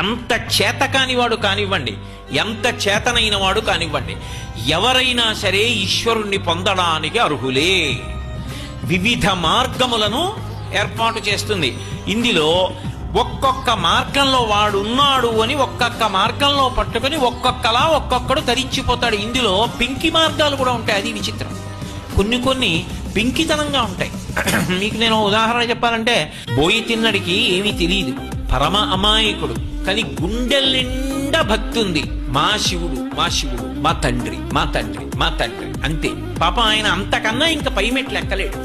ఎంత చేతకానివాడు కానివ్వండి, ఎంత చేతనైన వాడు కానివ్వండి, ఎవరైనా సరే ఈశ్వరుణ్ణి పొందడానికి అర్హులే. వివిధ మార్గములను ఏర్పాటు చేస్తుంది. ఇందులో ఒక్కొక్క మార్గంలో వాడున్నాడు అని ఒక్కొక్క మార్గంలో పట్టుకుని ఒక్కొక్కలా ఒక్కొక్కడు తరించిపోతాడు. ఇందులో పెంకి మార్గాలు కూడా ఉంటాయి. అది విచిత్రం. కొన్ని పెంకితనంగా ఉంటాయి. మీకు నేను ఉదాహరణ చెప్పాలంటే, బోయి తిన్నడికి ఏమీ తెలియదు, పరమ అమాయకుడు, కానీ గుండెల నిండా భక్తి ఉంది. మా శివుడు, మా శివుడు, మా తండ్రి, మా తండ్రి, మా తండ్రి, అంతే. పాప ఆయన అంతకన్నా ఇంకా పై మెట్లు ఎక్కలేడు.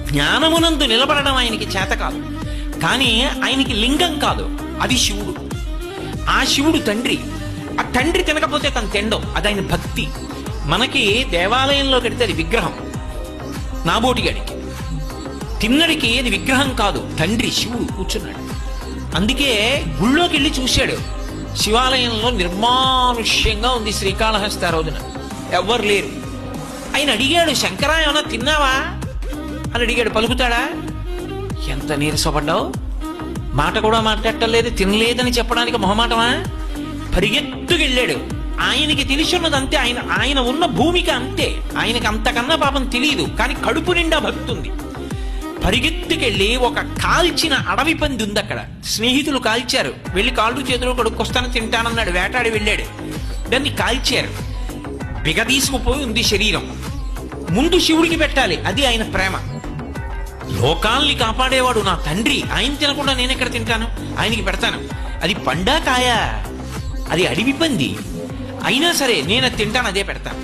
జ్ఞానమునందు నిలబడడం ఆయనకి చేత కాదు. కానీ ఆయనకి లింగం కాదు, అది శివుడు. ఆ శివుడు తండ్రి. ఆ తండ్రి తినకపోతే తను తినడం, అది ఆయన భక్తి. మనకి దేవాలయంలో కడితే అది విగ్రహం, నాబోటిగాడికి. తిన్నడికి అది విగ్రహం కాదు, తండ్రి శివుడు కూర్చున్నాడు. అందుకే గుళ్ళోకి వెళ్ళి చూశాడు. శివాలయంలో నిర్మానుష్యంగా ఉంది శ్రీకాళహస్తి. ఆ రోజున ఎవ్వరు లేరు. ఆయన అడిగాడు, శంకరా ఏమన్నా తిన్నావా అని అడిగాడు. పలుకుతాడా? ఎంత నీరసపడ్డావు, మాట కూడా మాట్లాడటలేదు, తినలేదని చెప్పడానికి మొహమాటమా? పరిగెత్తుకెళ్ళాడు. ఆయనకి తెలిసిన్నది అంతే, ఆయన ఉన్న భూమికి అంతే. ఆయనకి అంతకన్నా పాపం తెలియదు, కానీ కడుపు నిండా భక్తి ఉంది. పరిగెత్తుకెళ్ళి ఒక కాల్చిన అడవి పంది ఉంది అక్కడ. స్నేహితులు కాల్చారు. వెళ్ళి కాళ్ళు చేతులు కడుక్కొస్తాను, తింటానన్నాడు. వేటాడి వెళ్ళాడు. దాన్ని కాల్చారు. బిగదీసుకుపోయి ఉంది శరీరం. ముందు శివుడికి పెట్టాలి, అది ఆయన ప్రేమ. లోకాల్ని కాపాడేవాడు నా తండ్రి, ఆయన తినకుండా నేను ఎక్కడ తింటాను? ఆయనకి పెడతాను. అది పండా కాయా, అది అడవి పంది, అయినా సరే నేను అది తింటాను, అదే పెడతాను.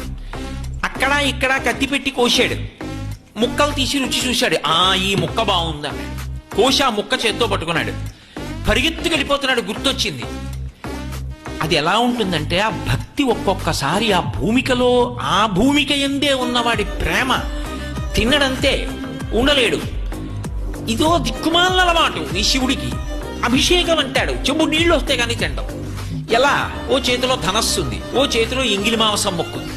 అక్కడ ఇక్కడ కత్తి పెట్టి కోశాడు. ముక్కలు తీసి రుచి చూశాడు. ఈ ముక్క బాగుందా, కోశ ఆ ముక్క చేత్తో పట్టుకున్నాడు. పరిగెత్తుకు వెళ్ళిపోతున్నాడు. గుర్తొచ్చింది. అది ఎలా ఉంటుందంటే, ఆ భక్తి ఒక్కొక్కసారి ఆ భూమికలో, ఆ భూమిక ఎందే ఉన్నవాడి ప్రేమ తిన్నడంతే, ఉండలేడు. ఇదో దిక్కుమాల అలవాటు ఈ శివుడికి. అభిషేకం అంటాడు, చెంబు నీళ్లు వస్తే కానీ తింటాం. ఎలా? ఓ చేతిలో ధనస్సుంది, ఓ చేతిలో ఎంగిలి మాంసం మొక్కుంది.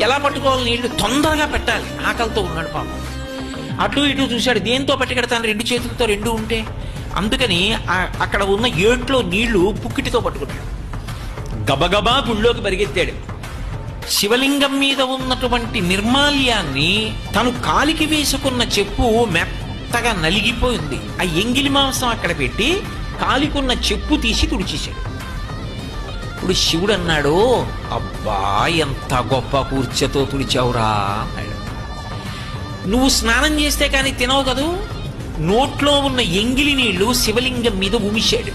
ఎలా పట్టుకోవాలి నీళ్లు? తొందరగా పెట్టాలి. ఆకలితో ఉన్నాడు పాపం. అటు ఇటు చూశాడు, దేంతో పట్టుకెడతాను? రెండు చేతులతో రెండు ఉంటే. అందుకని అక్కడ ఉన్న ఏట్లో నీళ్లు పుక్కిటితో పట్టుకున్నాడు. గబగబా గుళ్ళోకి పరిగెత్తాడు. శివలింగం మీద ఉన్నటువంటి నిర్మాల్యాన్ని తను కాలికి వేసుకున్న చెప్పు మెత్తగా నలిగిపోయింది. ఆ ఎంగిలి మాంసం అక్కడ పెట్టి కాలికున్న చెప్పు తీసి తుడిచేశాడు. ఇప్పుడు శివుడు అన్నాడు, అబ్బా ఎంత గొప్ప కూర్చతో తుడిచావురా అన్నాడు. నువ్వు స్నానం చేస్తే కానీ తినవు కదూ. నోట్లో ఉన్న ఎంగిలి నీళ్లు శివలింగం మీద ఉమిశాడు.